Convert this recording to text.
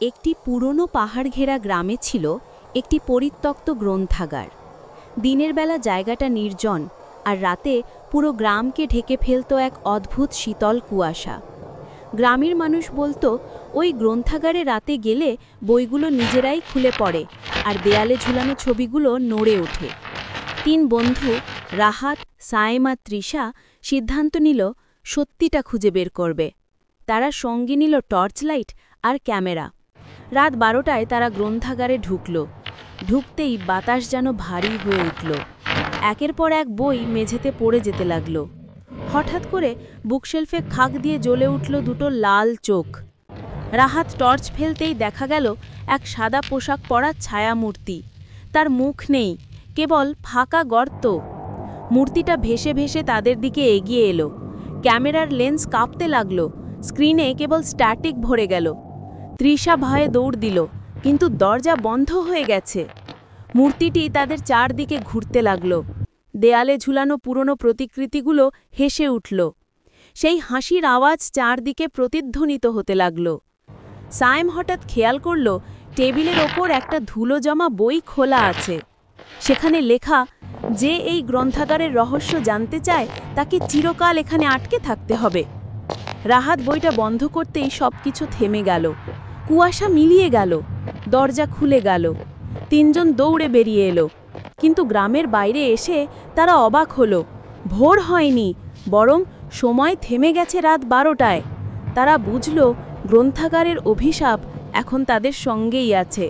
একটি পুরনো পাহাড় ঘেরা গ্রামে ছিল একটি পরিত্যক্ত গ্রন্থাগার। দিনের বেলা জায়গাটা নির্জন, আর রাতে পুরো গ্রামকে ঢেকে ফেলত এক অদ্ভুত শীতল কুয়াশা। গ্রামের মানুষ বলতো ওই গ্রন্থাগারে রাতে গেলে বইগুলো নিজেরাই খুলে পড়ে আর দেয়ালে ঝুলানো ছবিগুলো নড়ে ওঠে। তিন বন্ধু রাহাত, সায়েম আর তৃষা সিদ্ধান্ত নিল সত্যিটা খুঁজে বের করবে। তারা সঙ্গে নিল টর্চ লাইট আর ক্যামেরা। রাত 12টায় তারা গ্রন্থাগারে ঢুকতেই বাতাস যেন ভারী হয়ে উঠল। একের পর এক বই মেঝেতে পড়ে যেতে লাগল। হঠাৎ করে বুকশেলফে খাক দিয়ে জ্বলে উঠল দুটো লাল চোখ। রাহাত টর্চ ফেলতেই দেখা গেল এক সাদা পোশাক পরা ছায়ামূর্তি। তার মুখ নেই, কেবল ফাঁকা গর্ত। মূর্তিটা ভেসে ভেসে তাদের দিকে এগিয়ে এলো। ক্যামেরার লেন্স কাঁপতে লাগল, স্ক্রিনে কেবল স্ট্যাটিক ভরে গেল। তৃষা ভয়ে দৌড় দিল, কিন্তু দরজা বন্ধ হয়ে গেছে। মূর্তিটি তাদের চারদিকে ঘুরতে লাগল। দেয়ালে ঝুলানো পুরনো প্রতিকৃতিগুলো হেসে উঠল। সেই হাসির আওয়াজ চারদিকে প্রতিধ্বনিত হতে লাগল। সায়েম হঠাৎ খেয়াল করল টেবিলের ওপর একটা ধুলো জমা বই খোলা আছে। সেখানে লেখা, যে এই গ্রন্থাগারের রহস্য জানতে চায় তাকে চিরকাল এখানে আটকে থাকতে হবে। রাহাত বইটা বন্ধ করতেই সবকিছু থেমে গেল। কুয়াশা মিলিয়ে গেল, দরজা খুলে গেল। তিনজন দৌড়ে বেরিয়ে এলো, কিন্তু গ্রামের বাইরে এসে তারা অবাক হলো। ভোর হয়নি, বরং সময় থেমে গেছে রাত 12টায়। তারা বুঝল গ্রন্থাগারের অভিশাপ এখন তাদের সঙ্গেই আছে।